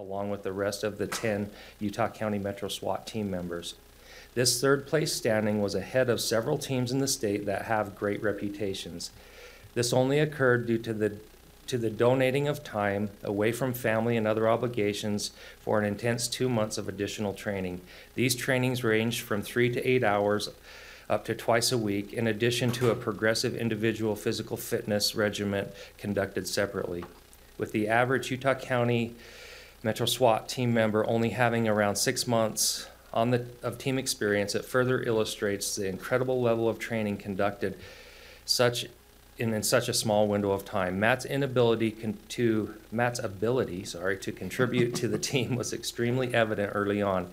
along with the rest of the 10 Utah County Metro SWAT team members. This third place standing was ahead of several teams in the state that have great reputations. This only occurred due to the donating of time away from family and other obligations for an intense 2 months of additional training. These trainings ranged from 3 to 8 hours up to twice a week, in addition to a progressive individual physical fitness regimen conducted separately. With the average Utah County Metro SWAT team member only having around 6 months of team experience, it further illustrates the incredible level of training conducted in such a small window of time. Matt's ability to contribute to the team was extremely evident early on.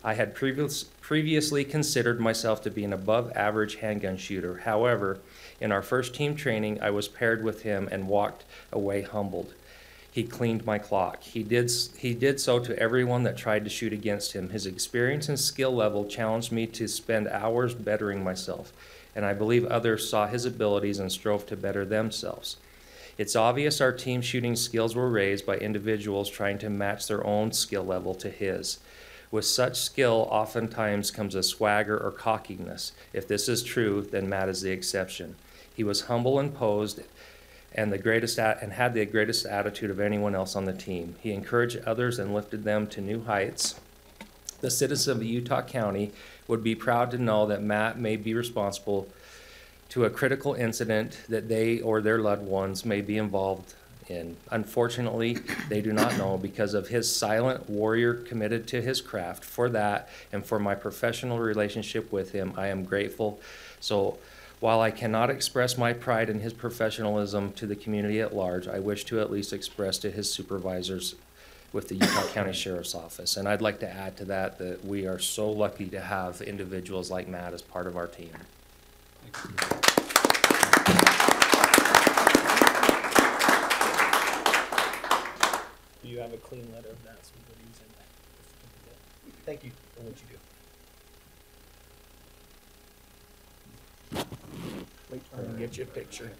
I had previously considered myself to be an above average handgun shooter. However, in our first team training, I was paired with him and walked away humbled. He cleaned my clock. He did so to everyone that tried to shoot against him. His experience and skill level challenged me to spend hours bettering myself, and I believe others saw his abilities and strove to better themselves. It's obvious our team shooting skills were raised by individuals trying to match their own skill level to his. With such skill, oftentimes comes a swagger or cockiness. If this is true, then Matt is the exception. He was humble and posed, and had the greatest attitude of anyone else on the team. He encouraged others and lifted them to new heights. The citizens of Utah County would be proud to know that Matt may be responsible to a critical incident that they or their loved ones may be involved in. Unfortunately, they do not know because of his silent warrior committed to his craft. For that and for my professional relationship with him, I am grateful. So while I cannot express my pride in his professionalism to the community at large, I wish to at least express to his supervisors with the Utah County Sheriff's Office. And I'd like to add to that we are so lucky to have individuals like Matt as part of our team. Do you have a clean letter of that? So we'll use it. Thank you for what you do. Wait, I'm gonna get you a picture.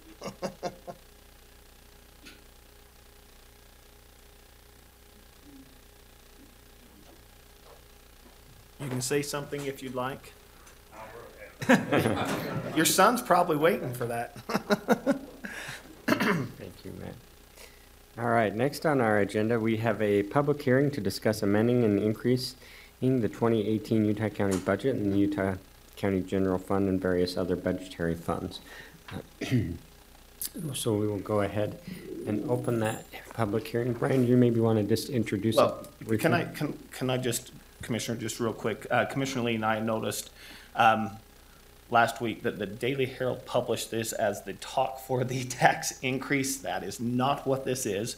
You can say something if you'd like. Your son's probably waiting for that. Thank you, Matt. All right, next on our agenda, we have a public hearing to discuss amending and increasing the 2018 Utah County budget and the Utah County General Fund and various other budgetary funds. So we will go ahead and open that public hearing. Brian, you maybe want to just introduce it. Can I just, Commissioner, just real quick, Commissioner Lee and I noticed last week that the Daily Herald published this as the talk for the tax increase. That is not what this is,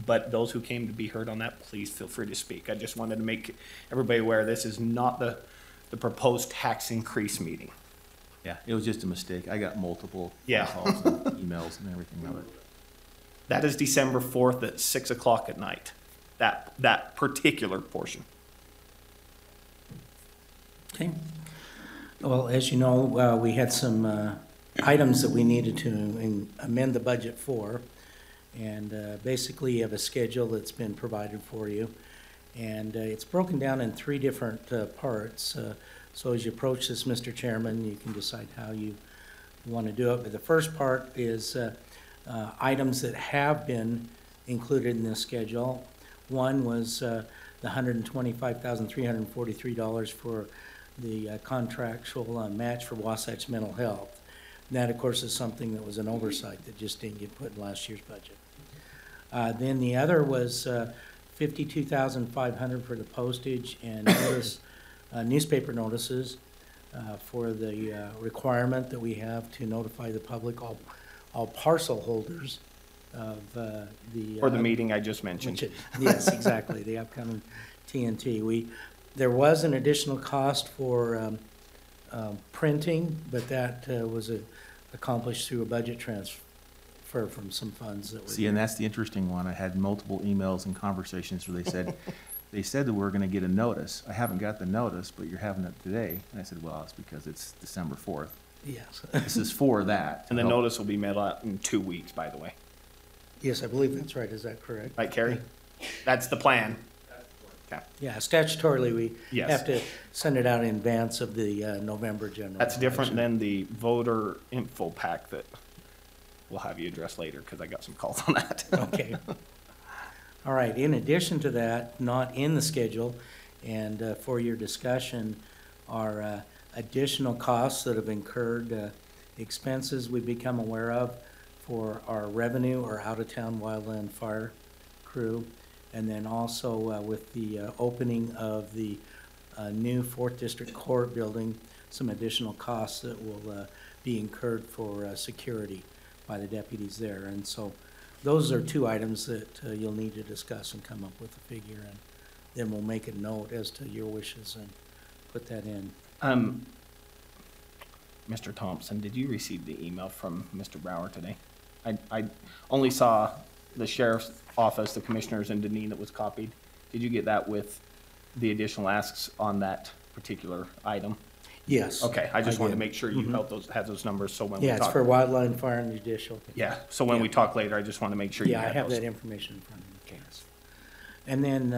but those who came to be heard on that, please feel free to speak. I just wanted to make everybody aware this is not the proposed tax increase meeting. Yeah, it was just a mistake. I got multiple calls and emails and everything of it. That is December 4th at 6 o'clock at night, that particular portion. Okay. Well, as you know, we had some items that we needed to amend the budget for. And basically, you have a schedule that's been provided for you. And it's broken down in 3 different parts. So as you approach this, Mr. Chairman, you can decide how you want to do it. But the first part is items that have been included in this schedule. One was the $125,343 for the contractual match for Wasatch Mental Health. And that, of course, is something that was an oversight that just didn't get put in last year's budget. Then the other was $52,500 for the postage and newspaper notices for the requirement that we have to notify the public, all parcel holders of the For the meeting I just mentioned. Yes, exactly, the upcoming TNT. There was an additional cost for printing, but that was accomplished through a budget transfer from some funds that were. See, and that's the interesting one. I had multiple emails and conversations where they said, that we're going to get a notice. I haven't got the notice, but you're having it today. And I said, well, it's because it's December 4th. Yes. This is for that. And the notice will be mailed out in 2 weeks, by the way. Yes, I believe that's right. Is that correct? Right, Carrie? That's the plan. Okay. Yeah, statutorily, we Yes. have to send it out in advance of the November general. That's different election. than the voter info pack that we'll have you address later, because I got some calls on that. Okay. All right, in addition to that, not in the schedule, and for your discussion, are additional costs that have incurred, expenses we've become aware of for our revenue or out-of-town wildland fire crew. And then also with the opening of the new Fourth District Court building, some additional costs that will be incurred for security by the deputies there. And so those are two items that you'll need to discuss and come up with a figure, and then we'll make a note as to your wishes and put that in. Mr. Thompson, did you receive the email from Mr. Brower today? I only saw the sheriff's office, the commissioners, and Deneen that was copied. Did you get that with the additional asks on that particular item? Yes. Okay, I just wanted to did. make sure you Mhm. had those numbers, so when we Yeah, it's talk. for wildland fire and judicial. Yeah, so when we talk later, I just want to make sure you Yeah, I had have those. that information in front of me. Yes. And then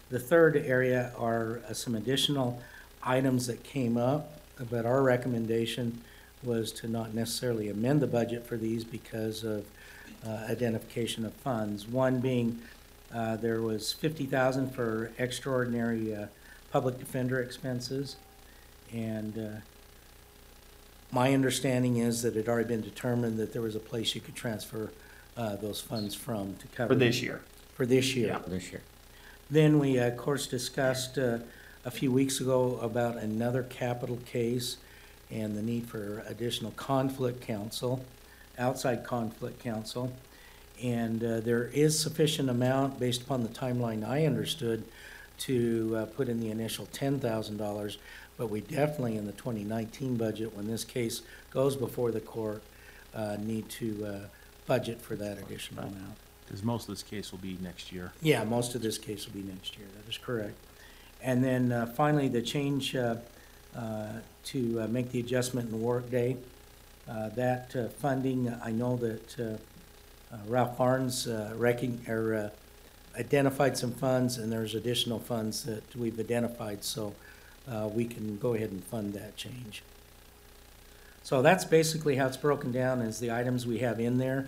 the third area are some additional items that came up, but our recommendation was to not necessarily amend the budget for these because of identification of funds. One being, there was $50,000 for extraordinary public defender expenses. And my understanding is that it had already been determined that there was a place you could transfer those funds from to cover. For this year. For this year. Yeah. This year. Then we, of course, discussed a few weeks ago about another capital case and the need for additional conflict counsel, outside conflict counsel. And there is sufficient amount, based upon the timeline I understood, to put in the initial $10,000. But we definitely, in the 2019 budget, when this case goes before the court, need to budget for that additional amount. Because most of this case will be next year. Yeah, most of this case will be next year, that is correct. And then finally, the change to make the adjustment in workday. That funding, I know that Ralph Barnes identified some funds, and there's additional funds that we've identified, so we can go ahead and fund that change. So that's basically how it's broken down, is the items we have in there,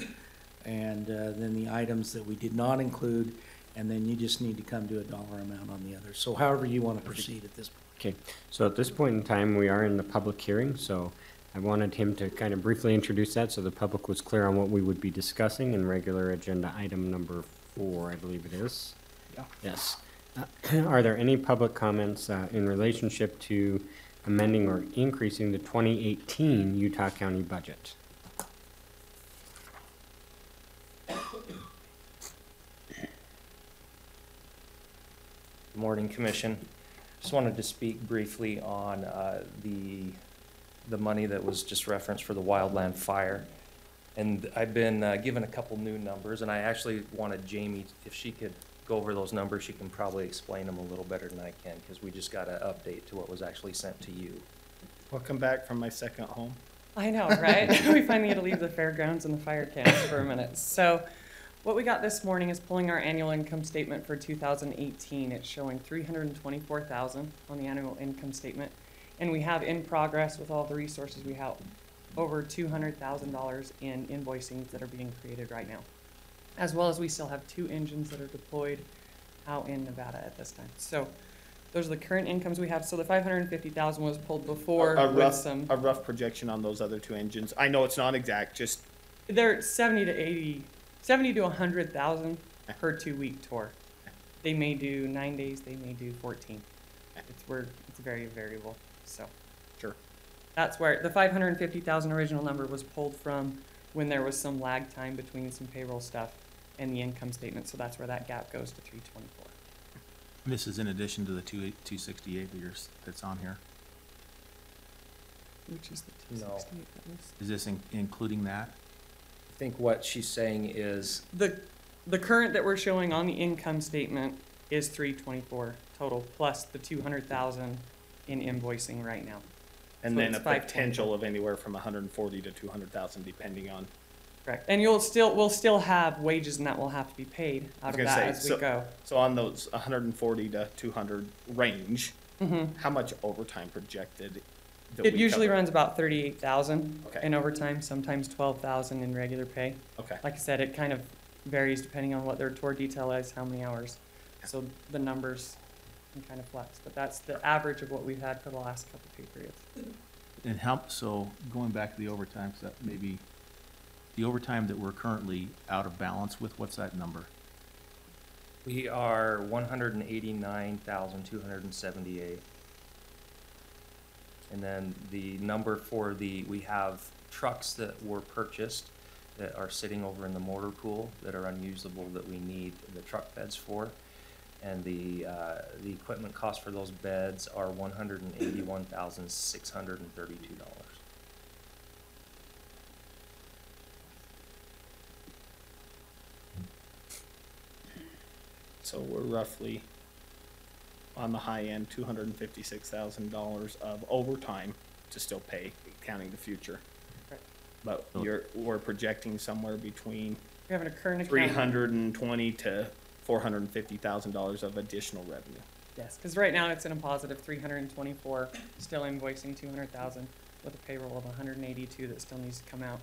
and then the items that we did not include, and then you just need to come to a dollar amount on the others. So however you want to proceed at this point. Okay, so at this point in time, we are in the public hearing, so I wanted him to kind of briefly introduce that so the public was clear on what we would be discussing in regular agenda item number 4, I believe it is. Yeah. Yes. Are there any public comments in relationship to amending or increasing the 2018 Utah County budget? Good morning, Commission. Just wanted to speak briefly on the money that was just referenced for the wildland fire. And I've been given a couple new numbers, and I actually wanted Jamie, if she could go over those numbers, she can probably explain them a little better than I can, because we just got an update to what was actually sent to you. Welcome back from my second home. I know, right? We finally had to leave the fairgrounds and the fire camp for a minute. So what we got this morning is pulling our annual income statement for 2018. It's showing $324,000 on the annual income statement. And we have in progress with all the resources we have over $200,000 in invoicing that are being created right now. As well as we still have 2 engines that are deployed out in Nevada at this time. So those are the current incomes we have. So the $550,000 was pulled before with some. A rough projection on those other 2 engines. I know it's not exact, just, They're 70 to 100,000 per 2-week tour. They may do 9 days, they may do 14. It's very variable, so. sure. That's where the 550,000 original number was pulled from when there was some lag time between some payroll stuff and the income statement, so that's where that gap goes to 324. This is in addition to the 268 that's on here. Which is the No. 268 that was. Is this including that? I think what she's saying is, The current that we're showing on the income statement is 324 total, plus the 200,000 in invoicing right now. And So then a it's 524. potential of anywhere from 140 to 200,000, depending on Correct. And we'll still have wages and that will have to be paid out of that as we go. So on those 140 to 200 range, Mhm. how much overtime projected? that It we usually cover? runs about 38,000 Okay. in overtime, sometimes 12,000 in regular pay. Okay, Like I said, it kind of varies depending on what their tour detail is, how many hours. So the numbers can kind of flex, but that's the average of what we've had for the last couple pay periods. And so going back to the overtime, 'cause that maybe, the overtime that we're currently out of balance with, what's that number? We are 189,278. And then the number for we have trucks that were purchased that are sitting over in the motor pool that are unusable that we need the truck beds for. And the equipment cost for those beds are $181,632. so we're roughly on the high end, $256,000 of overtime to still pay, counting the future. Right. But we're projecting somewhere between We have a current account. $320 to $450,000 of additional revenue. Yes, because right now it's in a positive 324, still invoicing 200,000 with a payroll of 182 that still needs to come out.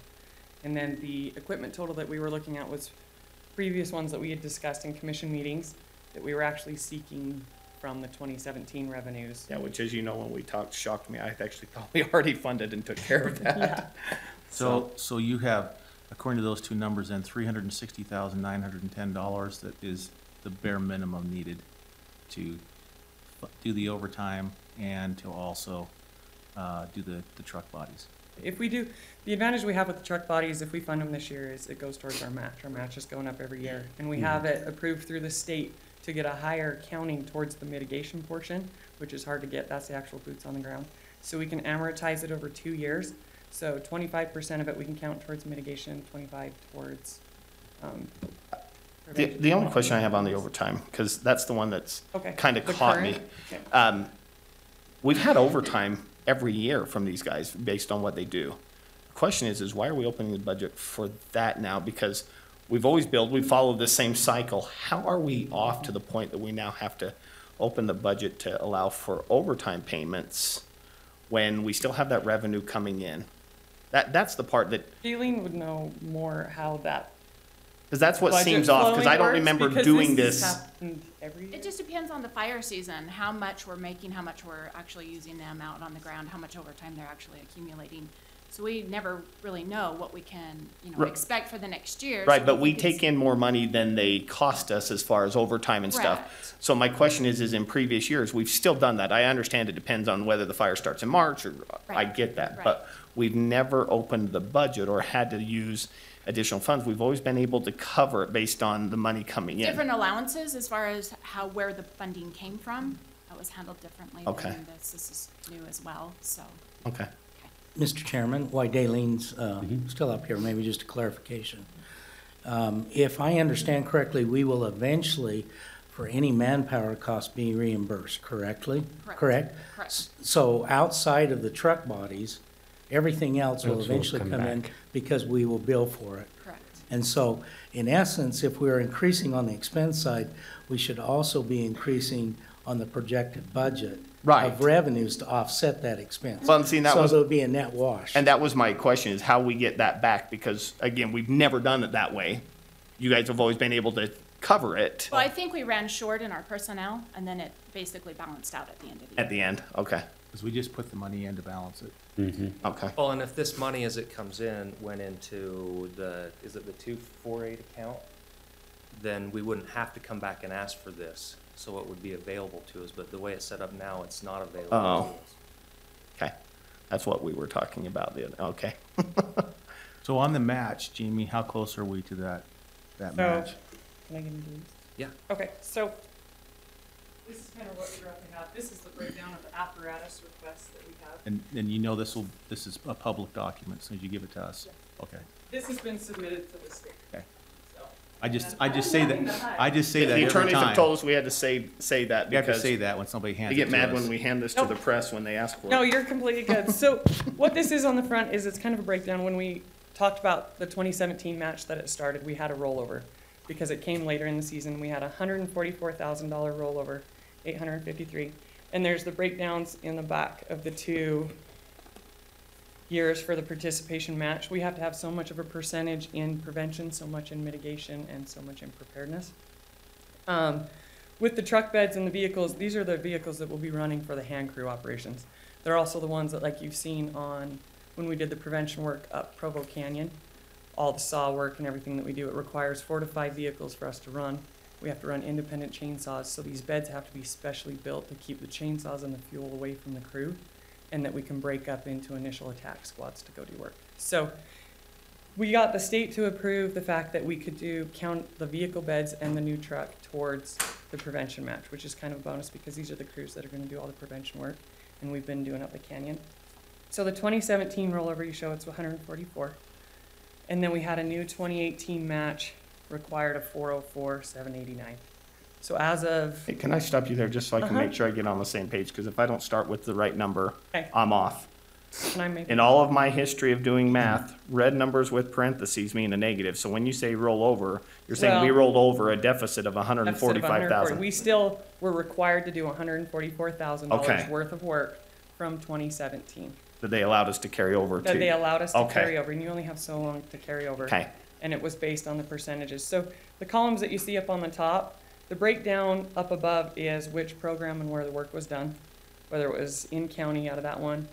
And then the equipment total that we were looking at was previous ones that we had discussed in commission meetings that we were actually seeking from the 2017 revenues. Yeah, which, as you know, when we talked, shocked me. I actually thought we already funded and took care of that. So you have, according to those two numbers, then $360,910 that is the bare minimum needed to do the overtime and to also do the truck bodies. If we do, the advantage we have with the truck bodies, if we fund them this year, is it goes towards our match. Our match is going up every year. And we have it approved through the state to get a higher counting towards the mitigation portion, which is hard to get. That's the actual boots on the ground. So we can amortize it over 2 years. So 25% of it we can count towards mitigation, 25 towards, The only question I have on the overtime, because that's the one that's okay. kind of The caught me. current? Okay. We've had overtime every year from these guys based on what they do. The question is why are we opening the budget for that now? Because we've always billed, we followed the same cycle. How are we off to the point that we now have to open the budget to allow for overtime payments when we still have that revenue coming in? That's the part that, Galen would know more how that because that's what budget seems off, because I don't flowing remember works, because doing this this. has happened every year. It just depends on the fire season, how much we're making, how much we're actually using them out on the ground, how much overtime they're actually accumulating. So we never really know what we can, Right. expect for the next year. Right, So but we can take in more money than they cost us as far as overtime and stuff. Correct. So my question is in previous years, we've still done that. I understand it depends on whether the fire starts in March, or I Right, get that. right. But we've never opened the budget or had to use additional funds. We've always been able to cover it based on the money coming in. Different allowances as far as where the funding came from, that was handled differently Okay. than this. This is new as well, so. Okay. Mr. Chairman, while Dalene's still up here, maybe just a clarification. If I understand correctly, we will eventually, for any manpower cost, be reimbursed, correctly? Correct. Correct? Correct. So outside of the truck bodies, everything else will Else will eventually come come in back. because we will bill for it. Correct. And so, in essence, if we're increasing on the expense side, we should also be increasing on the projected budget Right. of revenues to offset that expense. Well, and see, that was- So there'll be a net wash. And that was my question, is how we get that back, because again, we've never done it that way. You guys have always been able to cover it Well, I think we ran short in our personnel, and then it basically balanced out at the end of the year. at the end. Okay, Because we just put the money in to balance it. okay. Well, and if this money as it comes in went into is it the 248 account? Then we wouldn't have to come back and ask for this, so it would be available to us, but the way it's set up now, it's not available to Oh. us. Okay, that's what we were talking about, okay. So on the match, Jamie, how close are we to that So, match? can I give you these? Yeah. Okay, so this is kind of what we roughly have. This is the breakdown of the apparatus requests that we have. And you know this is a public document, as soon as you give it to us? Okay. This has been submitted to the state. Okay. So, I just say that, I just say that The every attorneys have time. told us we had to say that You have to because say that when somebody hands they it to get mad us. when we hand this to the press when they ask for no, it. you're completely good. So what this is on the front is it's kind of a breakdown. When we talked about the 2017 match that it started, we had a rollover because it came later in the season. We had a $144,000 rollover, 853. And there's the breakdowns in the back of the 2 years for the participation match. We have to have so much of a percentage in prevention, so much in mitigation, and so much in preparedness. With the truck beds and the vehicles, these are the vehicles that will be running for the hand crew operations. They're also the ones that, like you've seen on when we did the prevention work up Provo Canyon, all the saw work and everything that we do, it requires 4 to 5 vehicles for us to run. We have to run independent chainsaws, so these beds have to be specially built to keep the chainsaws and the fuel away from the crew, and that we can break up into initial attack squads to go do work. So we got the state to approve the fact that we could count the vehicle beds and the new truck towards the prevention match, which is kind of a bonus because these are the crews that are gonna do all the prevention work, and we've been doing up the canyon. So the 2017 rollover, you show it's 144. And then we had a new 2018 match required of 404,789. So as of, Hey, can I stop you there just so I can make sure I get on the same page? Because if I don't start with the right number, Okay. I'm off. can I make? In all of my history of doing math, red numbers with parentheses mean a negative. So when you say roll over, you're saying we Well- rolled over a deficit of deficit of 145,000. We still were required to do $144,000 Okay. worth of work from 2017. That they allowed us to carry over That they to. allowed us to Okay. carry over, and you only have so long to carry over. Okay, And it was based on the percentages. So the columns that you see up on the top, the breakdown up above is which program and where the work was done, whether it was in county out of that one,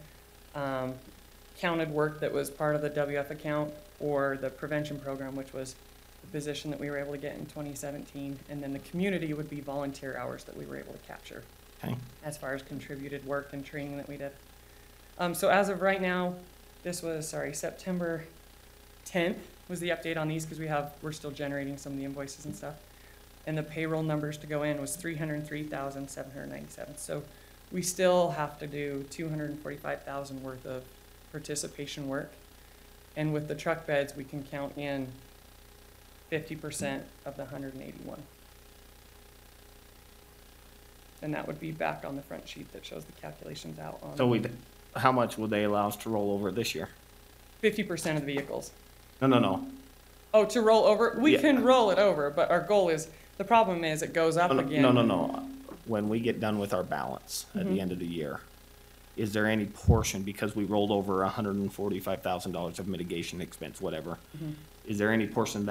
counted work that was part of the WF account, or the prevention program, which was the position that we were able to get in 2017, and then the community would be volunteer hours that we were able to capture okay. as far as contributed work and training that we did. So as of right now, this was, September 10th was the update on these because we're still generating some of the invoices and stuff. And the payroll numbers to go in was 303,797. So we still have to do 245,000 worth of participation work. And with the truck beds, we can count in 50% of the 181. And that would be back on the front sheet that shows the calculations out on. So how much would they allow us to roll over this year? 50% of the vehicles. No. Oh, to roll over? We Yeah. can roll it over, but our goal is, the problem is it goes up again. No. When we get done with our balance at the end of the year, is there any portion, because we rolled over $145,000 of mitigation expense, whatever, is there any portion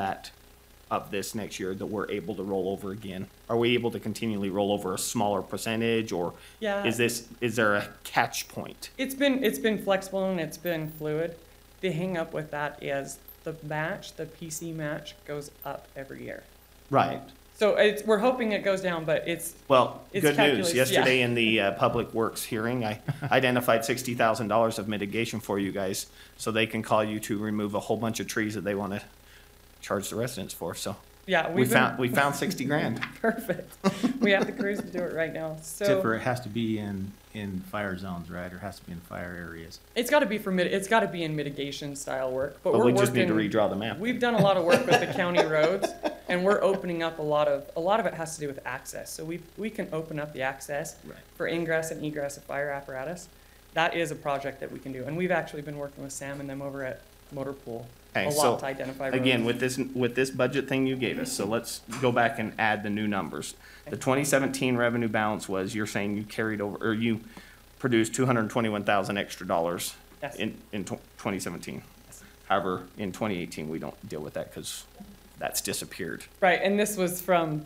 of this next year that we're able to roll over again? Are we able to continually roll over a smaller percentage, or Yeah. is there a catch point? It's been flexible and it's been fluid. The hang up with that is the PC match goes up every year. Right. So we're hoping it goes down, but Well, It's good news. calculus, yeah. Yesterday in the Public Works hearing, I identified $60,000 of mitigation for you guys, so they can call you to remove a whole bunch of trees that they want to charge the residents for. So yeah, we found 60 grand. perfect. We have the crews to do it right now. Except for So it has to be in fire zones, right? Or it has to be in fire areas. it's got to be in mitigation style work, but But we're we just need to working. redraw the map. We've done a lot of work with the county roads, and we're opening up a lot of it has to do with access. So we can open up the access Right. for ingress and egress of fire apparatus. That is a project that we can do, and we've actually been working with Sam and them over at Motor Pool Okay, a so, lot to identify roads. Again, with this budget thing you gave us, so let's go back and add the new numbers. The 2017 revenue balance was, you're saying you carried over, or you produced 221,000 extra dollars Yes. in 2017. Yes. However, in 2018, we don't deal with that because that's disappeared. Right, and this was from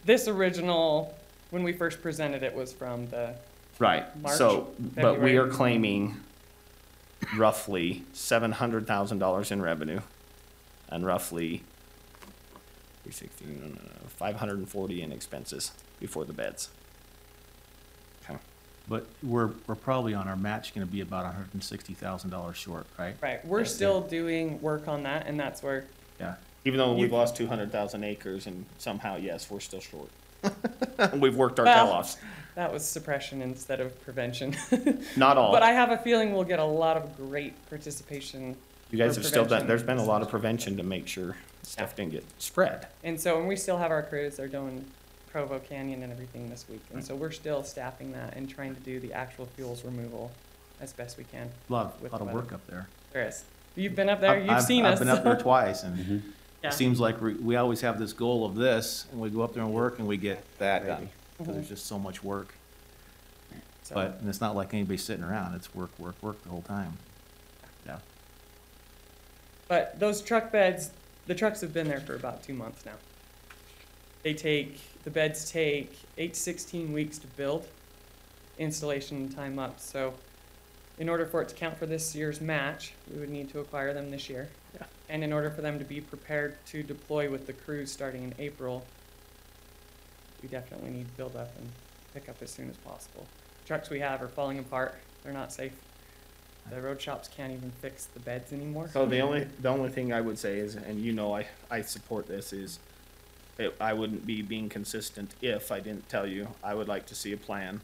this original, when we first presented it was from the, Right, March, so, but we February. are claiming roughly $700,000 in revenue and roughly 540 in expenses before the beds. Okay. But we're probably on our match gonna be about $160,000 short, right? right, we're still doing work on that, and that's where, Yeah. Even though we've You- lost 200,000 acres and somehow, yes, we're still short. We've worked our tail Well, offs. that was suppression instead of prevention. Not all. But I have a feeling we'll get a lot of great participation. You guys for have still done, prevention. there's been a lot of prevention to make sure stuff didn't get spread. And so, and we still have our crews, they're doing Provo Canyon and everything this week. And so we're still staffing that and trying to do the actual fuels removal as best we can. A lot With of the work weather. up there. There is. You've been up there, you've seen us. I've been up there twice, and Yeah. it seems like we always have this goal of this, and we go up there and work, and we get that done. Maybe. Because there's just so much work. So- But, and it's not like anybody's sitting around, it's work, work, work the whole time. Yeah. But those truck beds, the trucks have been there for about 2 months now. The beds take 8 to 16 weeks to build, installation time up. So in order for it to count for this year's match, we would need to acquire them this year. Yeah. And in order for them to be prepared to deploy with the crews starting in April, we definitely need to build up and pick up as soon as possible. Trucks we have are falling apart. They're not safe. The road shops can't even fix the beds anymore. So the only thing I would say is, and you know I support this, is I wouldn't be being consistent if I didn't tell you, I would like to see a plan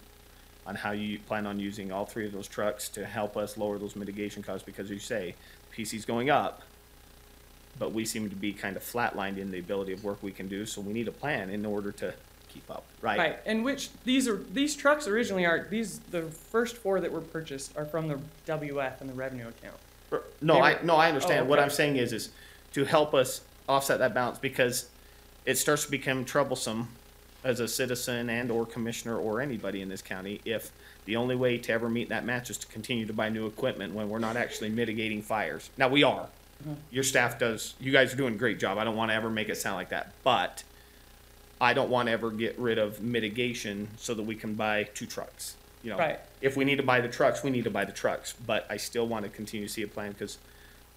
on how you plan on using all 3 of those trucks to help us lower those mitigation costs, because you say, PC's going up, but we seem to be kind of flatlined in the ability of work we can do, so we need a plan in order to keep up, right? Right, and these trucks originally the first 4 that were purchased are from the WF and the revenue account. No, I Oh, understand. What okay. I'm saying is to help us offset that balance, because it starts to become troublesome as a citizen and or commissioner or anybody in this county if the only way to ever meet that match is to continue to buy new equipment when we're not actually mitigating fires. Now, we are. Your staff does, you guys are doing a great job. I don't want to ever make it sound like that, but I don't want to ever get rid of mitigation so that we can buy 2 trucks. You know, Right. if we need to buy the trucks, we need to buy the trucks, but I still want to continue to see a plan, because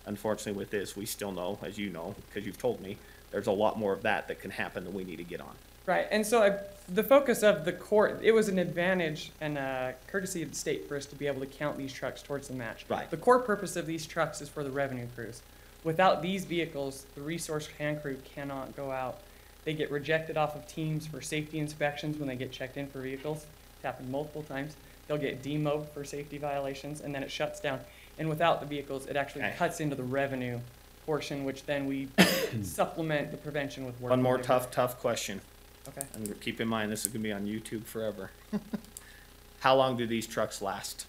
unfortunately with this, we still know, as you know, because you've told me, there's a lot more of that can happen that we need to get on. Right, and so the focus of the court, it was an advantage and a courtesy of the state for us to be able to count these trucks towards the match. Right. The core purpose of these trucks is for the revenue crews. Without these vehicles, the resource hand crew cannot go out. They get rejected off of teams for safety inspections when they get checked in for vehicles. It's happened multiple times. They'll get demoted for safety violations, and then it shuts down. And without the vehicles, it actually Okay. cuts into the revenue portion, which then we supplement the prevention with work. One more tough question, Okay. and keep in mind, this is gonna be on YouTube forever. How long do these trucks last?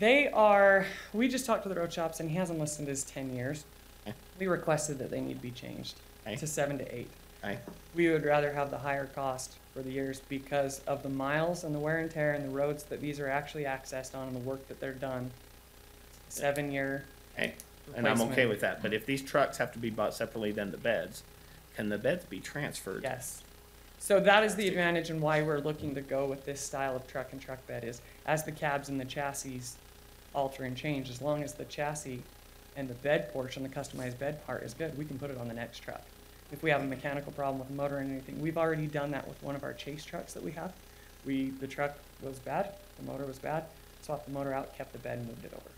We just talked to the road shops and he has them listed as 10 years. Okay. We requested that they need to be changed Okay. to 7 to 8. Okay, We would rather have the higher cost for the years because of the miles and the wear and tear and the roads that these are actually accessed on and the work that they're done. 7-year. okay, and I'm okay replacement. with that, but if these trucks have to be bought separately than the beds, can the beds be transferred? Yes. So that is the advantage and why we're looking to go with this style of truck and truck bed is as the cabs and the chassis alter and change, as long as the chassis and the bed portion, the customized bed part is good, we can put it on the next truck. If we have a mechanical problem with the motor or anything, we've already done that with one of our chase trucks that we have. The truck was bad, the motor was bad, swapped the motor out, kept the bed and moved it over.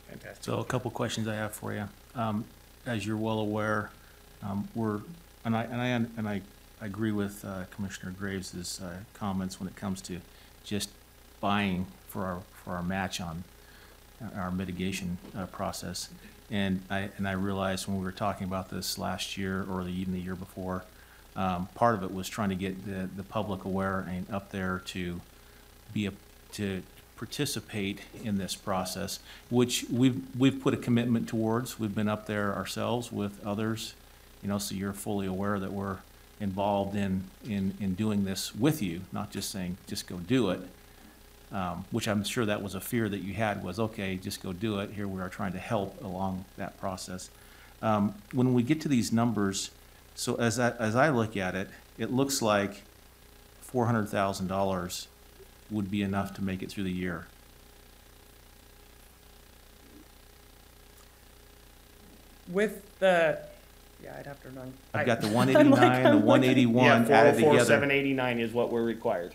Fantastic. So a couple questions I have for you. As you're well aware, I agree with Commissioner Graves' comments when it comes to just buying for our match on our mitigation process. And I realized when we were talking about this last year or even the year before, part of it was trying to get the public aware and up there to participate in this process, which we've put a commitment towards. We've been up there ourselves with others, so you're fully aware that we're involved in doing this with you, not just saying, just go do it. Which I'm sure that was a fear that you had was, okay, just go do it. Here we are trying to help along that process. When we get to these numbers, so as I look at it, it looks like $400,000 would be enough to make it through the year. I'd have to run. I've got the 189, the 181 added 404, together. 789 is what we're required.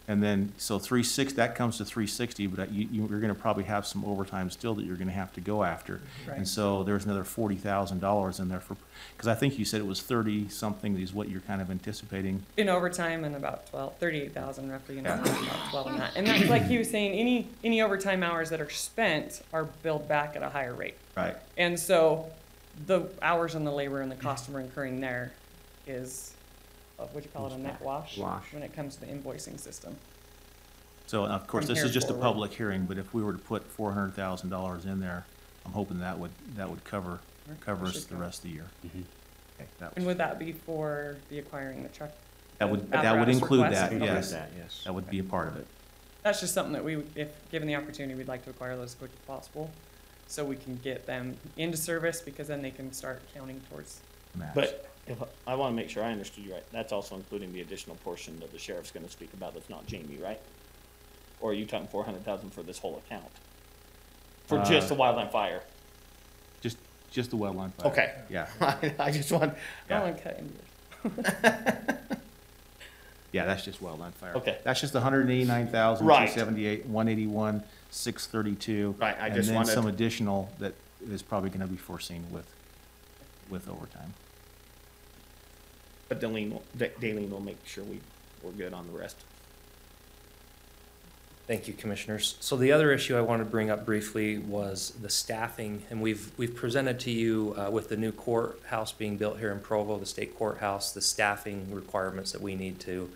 And then, so 360, that comes to 360, but you're gonna probably have some overtime still that you're gonna have to go after. Right. And so there's another $40,000 in there because I think you said it was 30-something is what you're kind of anticipating. In overtime and about 38,000 roughly, and about 12 in that. And that's like he was saying, any overtime hours that are spent are billed back at a higher rate. Right. And so the hours and the labor and the cost we're incurring there is, what do you call it, a net wash? Wash. When it comes to the invoicing system. So, of course, From this here is just a forward. public hearing, but if we were to put $400,000 in there, I'm hoping that would cover us the rest of the year. Mhm. Okay, that And was, would that be for the acquiring the truck? that would apparatus include request? that, Include yes. that, yes. That would be a part of it. That's just something that we, if given the opportunity, we'd like to acquire those as quick as possible, so we can get them into service, because then they can start counting towards. Max. But if, I want to make sure I understood you right. That's also including the additional portion that the sheriff's going to speak about that's not Jamie, right? Or are you talking 400,000 for this whole account? For just the wildland fire? Just the wetland fire. Okay. Yeah, I just want, Yeah. Oh, okay. yeah, that's just wetland fire. Okay. That's just 189,000, Right. 278, 181, 632. Right, I just And then wanted- some additional that is probably gonna be foreseen with overtime. but Daleen will make sure we're good on the rest. Thank you, Commissioners. So the other issue I wanted to bring up briefly was the staffing, and we've presented to you with the new courthouse being built here in Provo, the state courthouse, the staffing requirements that we need to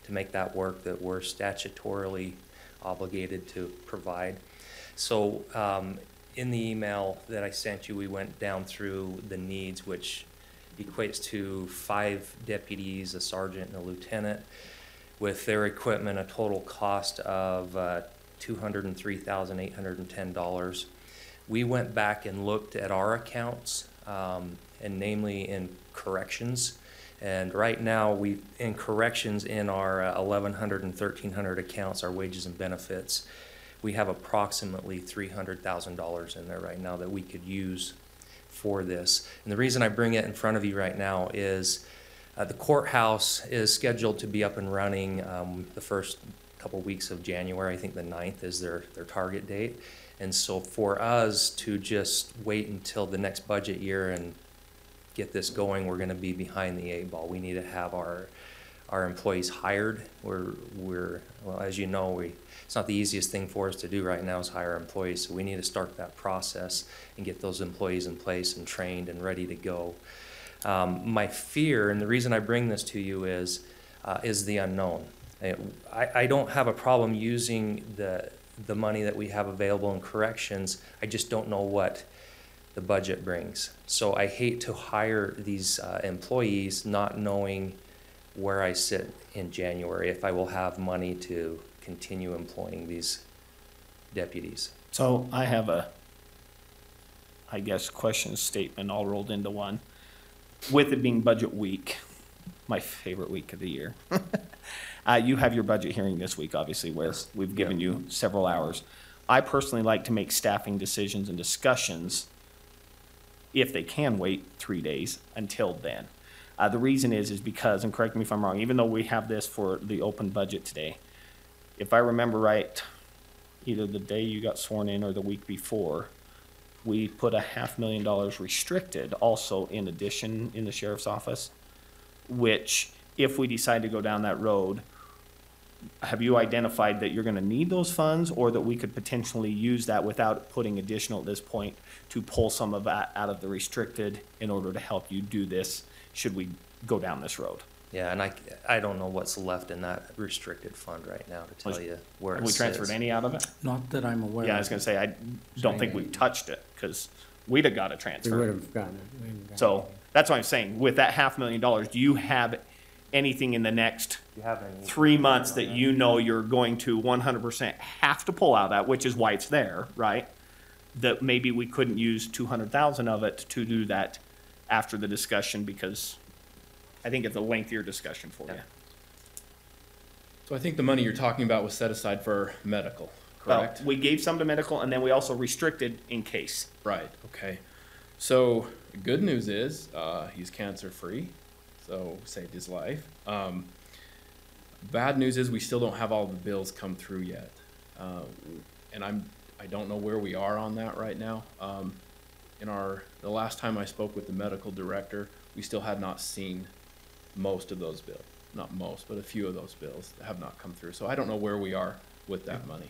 make that work, that we're statutorily obligated to provide. So in the email that I sent you, we went down through the needs, which equates to 5 deputies, a sergeant, and a lieutenant, with their equipment, a total cost of $203,810. We went back and looked at our accounts, and namely in corrections. And right now, in corrections, in our 1,100 and 1,300 accounts, our wages and benefits, we have approximately $300,000 in there right now that we could use for this. And the reason I bring it in front of you right now is the courthouse is scheduled to be up and running the first couple weeks of January. I think the 9th is their target date. And so for us to just wait until the next budget year and get this going, we're going to be behind the 8 ball. We need to have our employees hired. Well, as you know, it's not the easiest thing for us to do right now is hire employees. So we need to start that process and get those employees in place and trained and ready to go. My fear, and the reason I bring this to you is the unknown. I don't have a problem using the money that we have available in corrections. I just don't know what the budget brings. So I hate to hire these employees not knowing where I sit in January, if I will have money to continue employing these deputies. So I have I guess, question statement all rolled into one. With it being budget week, my favorite week of the year, you have your budget hearing this week, obviously, where we've given you several hours. I personally like to make staffing decisions and discussions, if they can wait 3 days, until then. The reason is because, and correct me if I'm wrong, even though we have this for the open budget today, if I remember right, either the day you got sworn in or the week before, we put $500,000 restricted also in addition in the sheriff's office, which if we decide to go down that road, have you identified that you're gonna need those funds or that we could potentially use that without putting additional at this point to pull some of that out of the restricted in order to help you do this, should we go down this road? Yeah, and I don't know what's left in that restricted fund right now to tell you where it Have we transferred sits. any out of it? Not that I'm aware of. Yeah, I was gonna say, I don't think we've touched it, cause we'd have got a We transfer. would have gotten it. We would've gotten So, it. that's what I'm saying, with that $500,000, do you have anything in the next Do you have any? 3 months that you know you're going to 100% have to pull out of that, which is why it's there, right? That maybe we couldn't use 200,000 of it to do that after the discussion, because I think it's a lengthier discussion for you. Yeah. So I think the money you're talking about was set aside for medical, Well, correct? we gave some to medical, and then we also restricted in case. Right, okay. So the good news is, he's cancer-free, so saved his life. Bad news is we still don't have all the bills come through yet. And I don't know where we are on that right now. The last time I spoke with the medical director, we still had not seen most of those bills. Not most, but a few of those bills have not come through. So I don't know where we are with that money.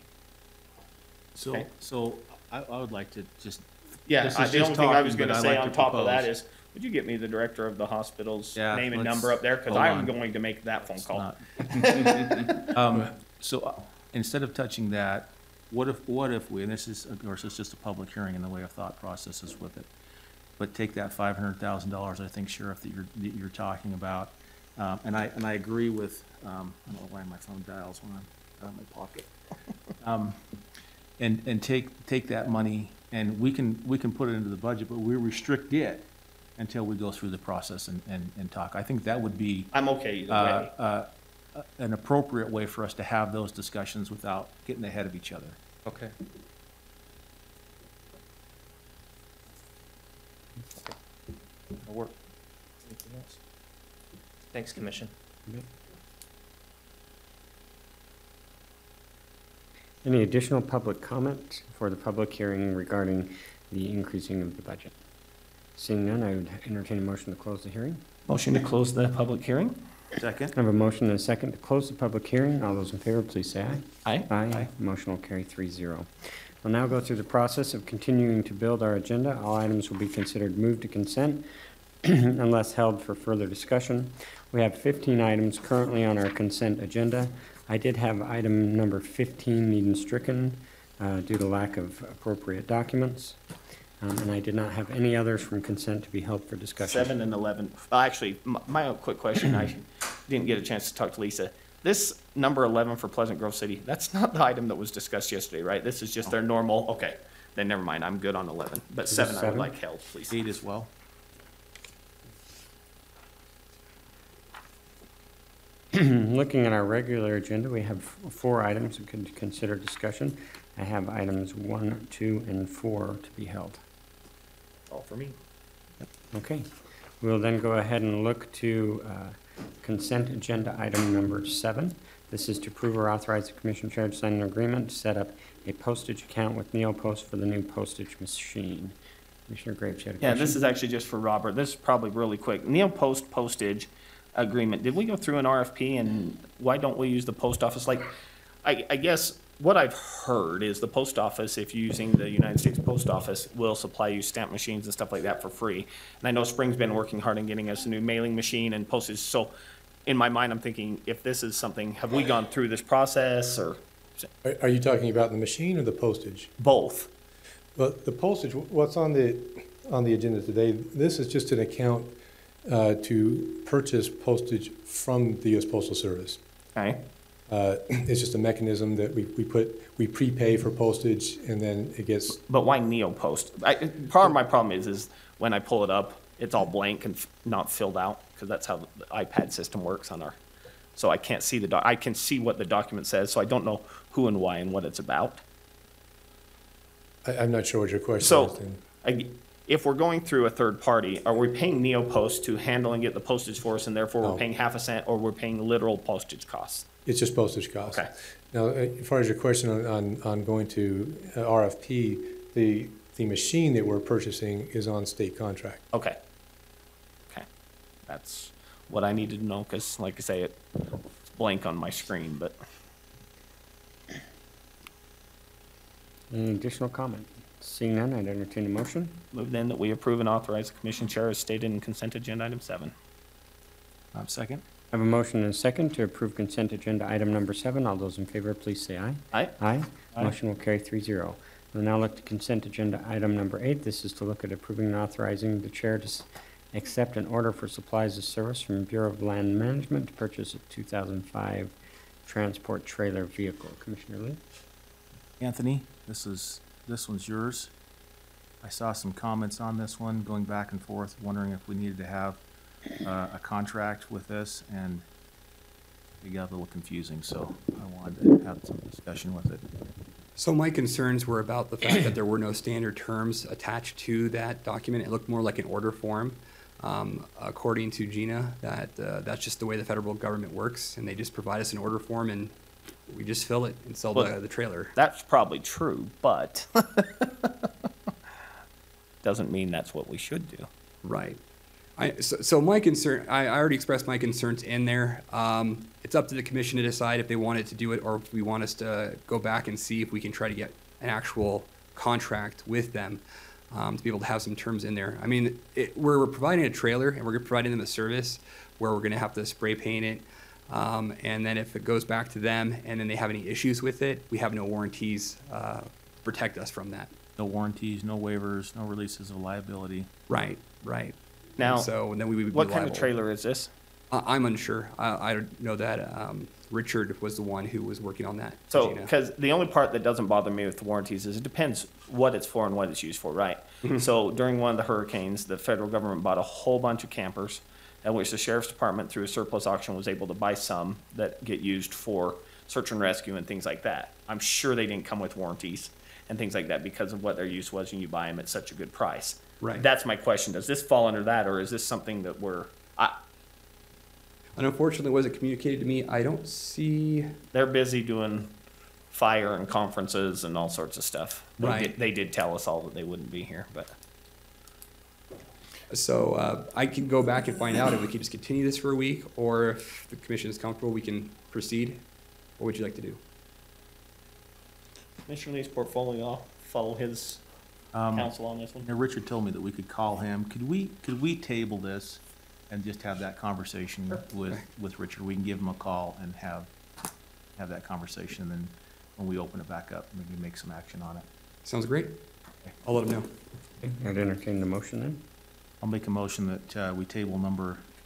Okay. So I would like to just, Yeah, This is the just only thing I was talking, but gonna I'd say like on to top of that propose. is, would you get me the director of the hospital's Yeah, name and let's- number up there? Cause hold I'm on. going to make that phone it's call. not. So instead of touching that, what if we, and this is, of course, it's just a public hearing in the way of thought processes with it, but take that $500,000, I think, Sheriff, that you're talking about, and I agree with, I don't know why my phone dials when I'm out of my pocket. And take that money, and we can put it into the budget, but we restrict it until we go through the process and talk. I think that would be I'm okay either way. an appropriate way for us to have those discussions without getting ahead of each other. Okay. That'll work. Anything else? Thanks, Commission. Any additional public comment for the public hearing regarding the increasing of the budget? Seeing none, I would entertain a motion to close the hearing. Motion to close the public hearing? Second? I have a motion and a second to close the public hearing. All those in favor, please say aye. Aye. Aye. Motion will carry 3-0. We'll now go through the process of continuing to build our agenda. All items will be considered moved to consent unless held for further discussion. We have 15 items currently on our consent agenda. I did have item number 15 needing stricken due to lack of appropriate documents. And I did not have any others from consent to be held for discussion. 7 and 11. Actually, my own quick question, I didn't get a chance to talk to Lisa. This number 11 for Pleasant Grove City, that's not the item that was discussed yesterday, right? This is just their normal, okay, then never mind, I'm good on 11. But Is it 7 I would 7? like held, please. 8 as well. Looking at our regular agenda, we have 4 items we could consider discussion. I have items 1, 2, and 4 to be held. All for me. Okay, we'll then go ahead and look to consent agenda item number 7. This is to approve or authorize the commission chair to sign an agreement to set up a postage account with NeoPost for the new postage machine. Commissioner Graves, you had a Yeah, question? this is actually just for Robert. This is probably really quick. NeoPost postage agreement. Did we go through an RFP, and why don't we use the post office? Like, I guess what I've heard is the post office, if you're using the United States Post Office, will supply you stamp machines and stuff like that for free. And I know Spring's been working hard on getting us a new mailing machine and postage. So in my mind, I'm thinking, if this is something, have we gone through this process or Are you talking about the machine or the postage? both? Well, the postage, what's on the agenda today, this is just an account to purchase postage from the U.S. Postal Service. Okay. It's just a mechanism that we prepay for postage and then it gets, But why NeoPost? Part of my problem is when I pull it up, it's all blank and not filled out, because that's how the iPad system works on our, so I can't see I can see what the document says, so I don't know who and why and what it's about. I'm not sure what your question is. So, then. if we're going through a third party, are we paying NeoPost to handle and get the postage for us, and therefore we're No. paying half a cent, or we're paying literal postage costs? It's just postage costs. Okay. Now, as far as your question on going to RFP, the machine that we're purchasing is on state contract. Okay. Okay. That's what I needed to know, because like I say, it's blank on my screen, but. Any additional comment? Seeing none, I'd entertain a motion. Move then that we approve and authorize the commission chair as stated in consent agenda item 7. Second? I have a motion and a second to approve consent agenda item number 7. All those in favor, please say aye. Aye. Aye. Aye. Motion will carry 3-0. We'll now look to consent agenda item number 8. This is to look at approving and authorizing the chair to accept an order for supplies of service from Bureau of Land Management to purchase a 2005 transport trailer vehicle. Commissioner Lee? Anthony, this one's yours. I saw some comments on this one, going back and forth, wondering if we needed to have a contract with this, and it got a little confusing, so I wanted to have some discussion with it. So my concerns were about the fact that there were no standard terms attached to that document. It looked more like an order form. According to Gina, that's just the way the federal government works, and they just provide us an order form and we just fill it and sell Well, the trailer. That's probably true, but doesn't mean that's what we should do. Right. So my concern, I already expressed my concerns in there. It's up to the commission to decide if they wanted to do it or if we want us to go back and see if we can try to get an actual contract with them to be able to have some terms in there. I mean, we're providing a trailer and we're providing them a service where we're going to have to spray paint it, And then if it goes back to them and then they have any issues with it, we have no warranties protect us from that. No warranties, no waivers, no releases of liability. Right, right. Now, So then we would be what kind of liable. trailer is this? I'm unsure. I don't know that Richard was the one who was working on that. So, Gina. because the only part that doesn't bother me with the warranties is it depends what it's for and what it's used for, right? So during one of the hurricanes, the federal government bought a whole bunch of campers, at which the sheriff's department, through a surplus auction, was able to buy some that get used for search and rescue and things like that. I'm sure they didn't come with warranties and things like that because of what their use was, and you buy them at such a good price. Right. That's my question. Does this fall under that, or is this something that And unfortunately, wasn't communicated to me. I don't see. they're busy doing fire and conferences and all sorts of stuff. Right. They did tell us all that they wouldn't be here, but. So I can go back and find out if we can just continue this for a week, or if the commission is comfortable, we can proceed. What would you like to do? Commissioner Lee's portfolio, follow his counsel on this one. Now, Richard told me that we could call him. Could we table this and just have that conversation with Richard? We can give him a call and have that conversation, and then when we open it back up, maybe make some action on it. Sounds great. I'll let him know. I'd entertain the motion then. I'll make a motion that we table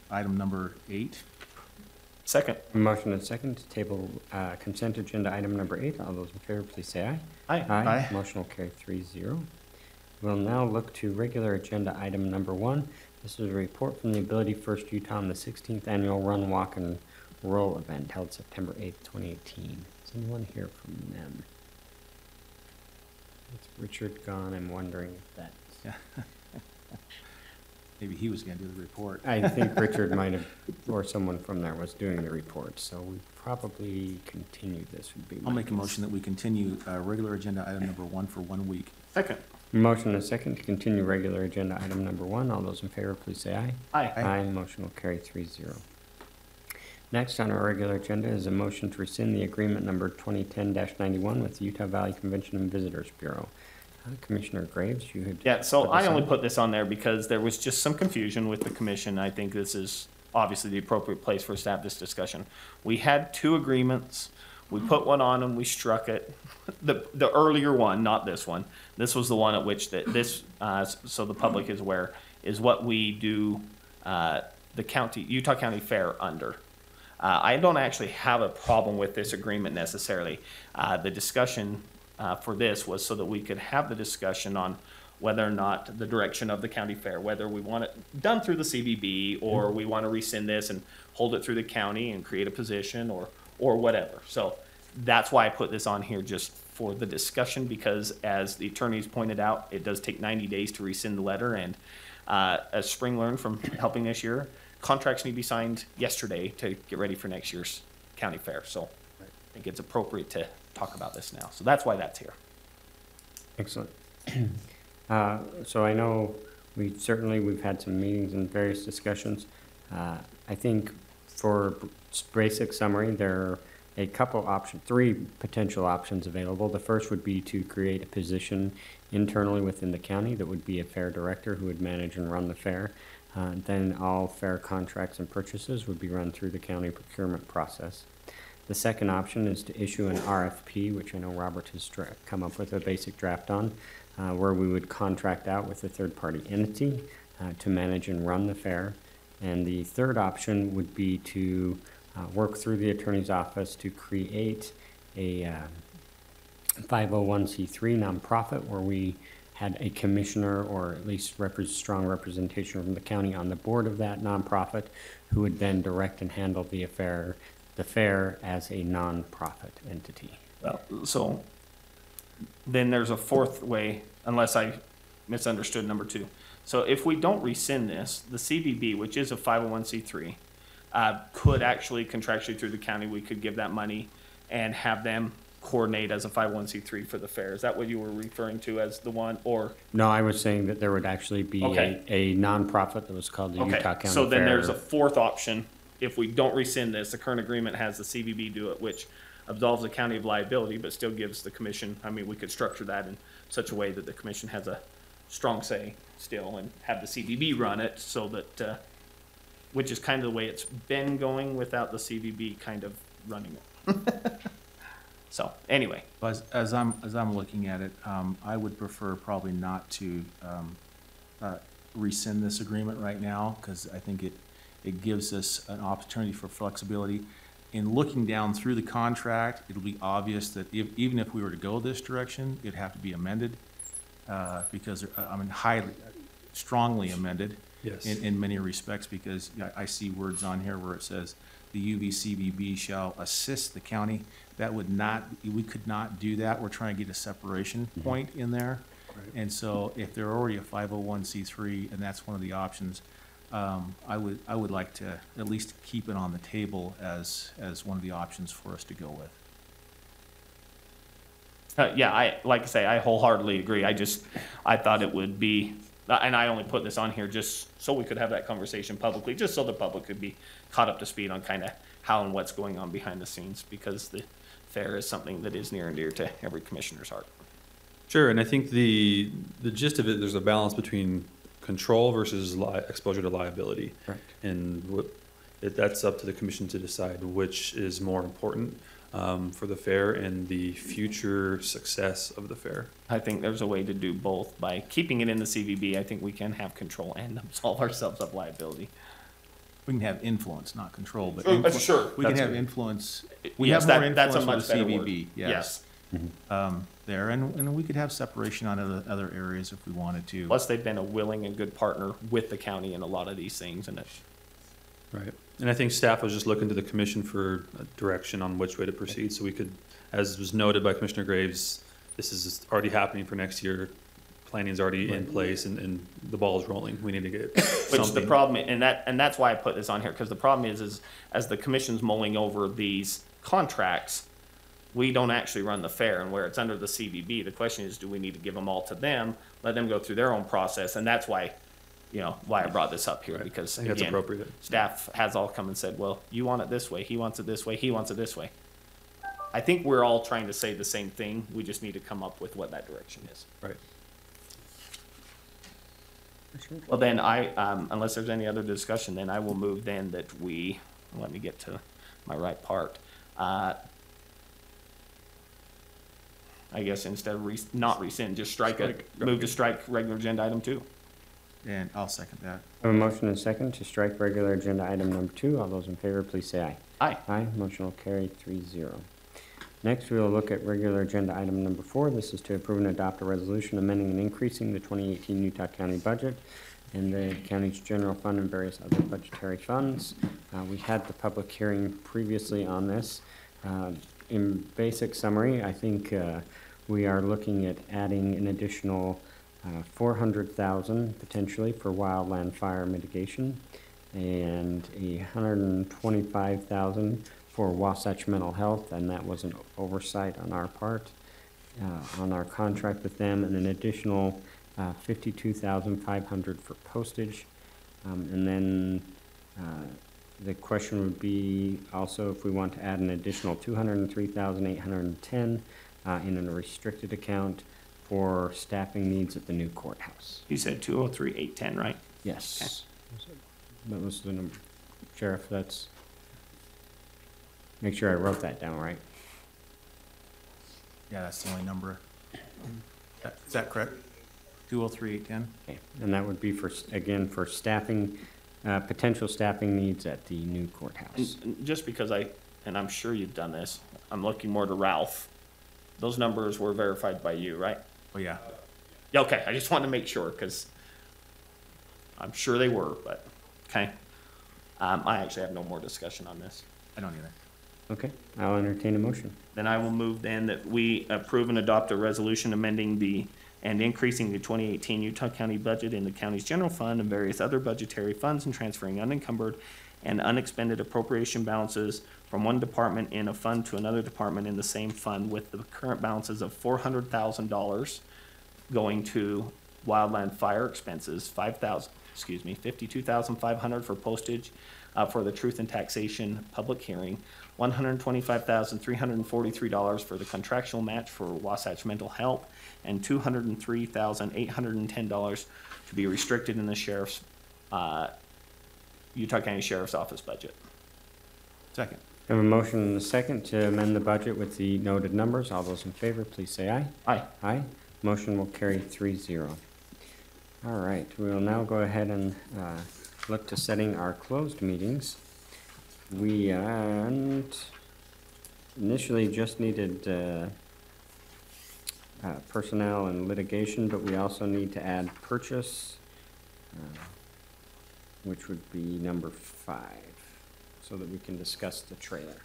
item number 8. Second. Motion and second to table consent agenda item number 8. All those in favor, please say aye. Aye. Aye. Motion will carry 3-0. We'll now look to regular agenda item number 1. This is a report from the Ability First Utah on the 16th Annual Run, Walk, and Roll event held September 8th, 2018. Is anyone here from them? It's Richard gone. I'm wondering if that's... Maybe he was going to do the report. I think Richard might have, or someone from there was doing the report, so we probably continue this would be. I'll my make a motion that we continue regular agenda item number 1 for 1 week. Second. Motion and second to continue regular agenda item number 1. All those in favor, please say aye. Aye. Aye. Motion will carry 3-0. Next on our regular agenda is a motion to rescind the agreement number 2010-91 with the Utah Valley Convention and Visitors Bureau. Commissioner Graves, you had. Yeah, so put I this only on. put this on there because there was just some confusion with the commission. I think this is obviously the appropriate place for us to have this discussion. We had 2 agreements. We put one on and we struck it. The earlier one, not this one. This was the one at which so the public is aware, is what we do the Utah County Fair under. I don't actually have a problem with this agreement necessarily. The discussion for this was so that we could have the discussion on whether or not the direction of the county fair, whether we want it done through the CVB or we want to rescind this and hold it through the county and create a position or whatever. So that's why I put this on here, just for the discussion, because as the attorneys pointed out, it does take 90 days to rescind the letter. And as Spring learned from helping this year, contracts need to be signed yesterday to get ready for next year's county fair. So I think it's appropriate to talk about this now. So that's why that's here. Excellent. So I know we've had some meetings and various discussions. I think for basic summary, there are a couple options, 3 potential options available. The first would be to create a position internally within the county that would be a fair director who would manage and run the fair. Then all fair contracts and purchases would be run through the county procurement process. The second option is to issue an RFP, which I know Robert has come up with a basic draft on, where we would contract out with a third-party entity to manage and run the fair. And the third option would be to work through the attorney's office to create a 501c3 nonprofit where we had a commissioner or at least strong representation from the county on the board of that nonprofit who would then direct and handle the fair as a nonprofit entity. Well, so then there's a fourth way, unless I misunderstood number 2. So if we don't rescind this, the CVB, which is a 501c3, could actually contractually through the county, we could give that money and have them coordinate as a 501c3 for the fair. Is that what you were referring to as the one, or? No, I was saying that there would actually be Okay. a nonprofit that was called the Utah County Fair. So then there's a fourth option. If we don't rescind this, the current agreement has the CVB do it, which absolves the county of liability, but still gives the commission, we could structure that in such a way that the commission has a strong say still and have the CVB run it so that, which is kind of the way it's been going without the CVB kind of running it. So, anyway, As I'm looking at it, I would prefer probably not to rescind this agreement right now, because I think it gives us an opportunity for flexibility. In looking down through the contract, it'll be obvious that even if we were to go this direction, it'd have to be amended, because, strongly amended. Yes. In many respects, because I see words on here where it says, the UVCBB shall assist the county. That would not, we could not do that. We're trying to get a separation point in there. Right. And so if they're already a 501c3 and that's one of the options, I would like to at least keep it on the table as one of the options for us to go with. yeah, like I say, I wholeheartedly agree. I thought it would be, and I only put this on here just so we could have that conversation publicly, just so the public could be caught up to speed on kind of how and what's going on behind the scenes, because the fair is something that is near and dear to every commissioner's heart. Sure, and I think the gist of it, there's a balance between control versus exposure to liability. Right. And that's up to the commission to decide which is more important for the fair and the future success of the fair. I think there's a way to do both. By keeping it in the CVB, I think we can have control and absolve ourselves of liability. We can have influence, not control, but Sure. we can That's have good. influence. We Yes, have more that's a influence much with better the word. CVB, yes. There, and we could have separation on other areas if we wanted to. Plus, they've been a willing and good partner with the county in a lot of these things, and it's, Right. And I think staff was just looking to the commission for direction on which way to proceed, so we could, as was noted by Commissioner Graves, this is already happening for next year. Planning's already in place and the ball is rolling. We need to get which the something. problem, and that's why I put this on here, because the problem is as the commission's mulling over these contracts, we don't actually run the fair, and where it's under the CVB, the question is, do we need to give them all to them, let them go through their own process, and that's why, why I brought this up here, because I think that's again, appropriate. staff has all come and said, well, you want it this way, he wants it this way, he wants it this way. I think we're all trying to say the same thing, we just need to come up with what that direction is. Right. Well, then unless there's any other discussion, then I will move then that we, let me get to my right part. I guess instead of not rescind, just strike it, move to strike regular agenda item 2. And I'll second that. I have a motion and a second to strike regular agenda item number 2. All those in favor, please say aye. Aye. Aye, motion will carry 3-0. Next, we will look at regular agenda item number 4. This is to approve and adopt a resolution amending and increasing the 2018 Utah County budget and the county's general fund and various other budgetary funds. We had the public hearing previously on this. In basic summary, I think we are looking at adding an additional $400,000 potentially for wildland fire mitigation and $125,000 for Wasatch Mental Health, and that was an oversight on our part on our contract with them, and an additional $52,500 for postage. And then the question would be also if we want to add an additional $203,810 in a restricted account for staffing needs at the new courthouse. You said 203,810, right? Yes. That was the number. Sheriff, that's, make sure I wrote that down right. Yeah, that's the only number. Is that correct? 203,810? Okay. And that would be for, again, for staffing, potential staffing needs at the new courthouse. And just because and I'm sure you've done this, I'm looking more to Ralph. Those numbers were verified by you, right? Oh, yeah. Yeah, okay, I just wanted to make sure, because I'm sure they were, but, okay. I actually have no more discussion on this. I don't either. Okay, I'll entertain a motion. Then I will move then that we approve and adopt a resolution amending and increasing the 2018 Utah County budget in the county's general fund and various other budgetary funds and transferring unencumbered and unexpended appropriation balances from one department in a fund to another department in the same fund, with the current balances of $400,000 going to wildland fire expenses, $52,500 for postage for the truth and taxation public hearing, $125,343 for the contractual match for Wasatch Mental Health, and $203,810 to be restricted in the sheriff's Utah County Sheriff's Office budget. Second. I have a motion and a second to amend the budget with the noted numbers. All those in favor, please say aye. Aye. Aye. Motion will carry 3-0. All right, we will now go ahead and look to setting our closed meetings. We initially just needed personnel and litigation, but we also need to add purchase, which would be number 5, so that we can discuss the trailer.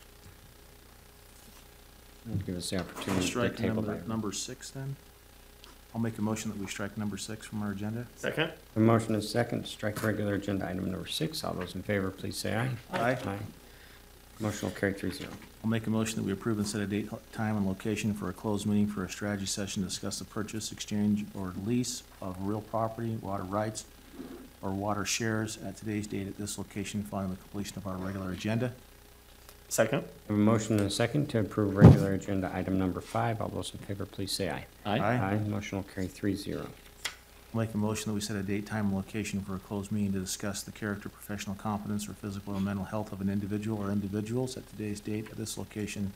That'll give us the opportunity to Strike table that. number 6 then? I'll make a motion that we strike number 6 from our agenda. Second? A motion is second to strike regular agenda item number 6. All those in favor, please say aye. Aye. Aye. Motion will carry 3-0. I'll make a motion that we approve and set a date, time, and location for a closed meeting for a strategy session to discuss the purchase, exchange, or lease of real property, water rights, or water shares at today's date at this location following the completion of our regular agenda. Second? A motion and a second to approve regular agenda item number 5. All those in favor, please say aye. Aye. Motion will carry 3-0. I'll make a motion that we set a date, time, and location for a closed meeting to discuss the character, professional competence, or physical or mental health of an individual or individuals at today's date at this location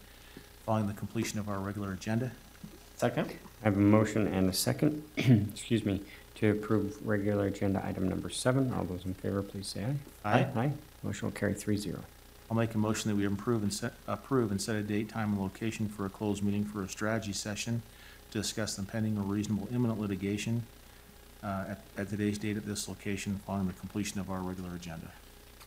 following the completion of our regular agenda. Second? I have a motion and a second, excuse me, to approve regular agenda item number 7. All those in favor, please say aye. Aye. Motion will carry 3-0. I'll make a motion that we approve and set a date, time, and location for a closed meeting for a strategy session to discuss the pending or reasonable imminent litigation at today's date at this location following the completion of our regular agenda.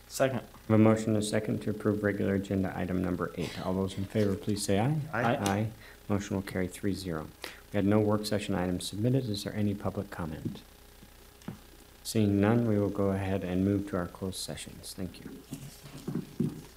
Second? I have a motion and a second to approve regular agenda item number 8. All those in favor, please say aye. Aye. Motion will carry 3-0. We had no work session items submitted. Is there any public comment? Seeing none, we will go ahead and move to our closed sessions. Thank you.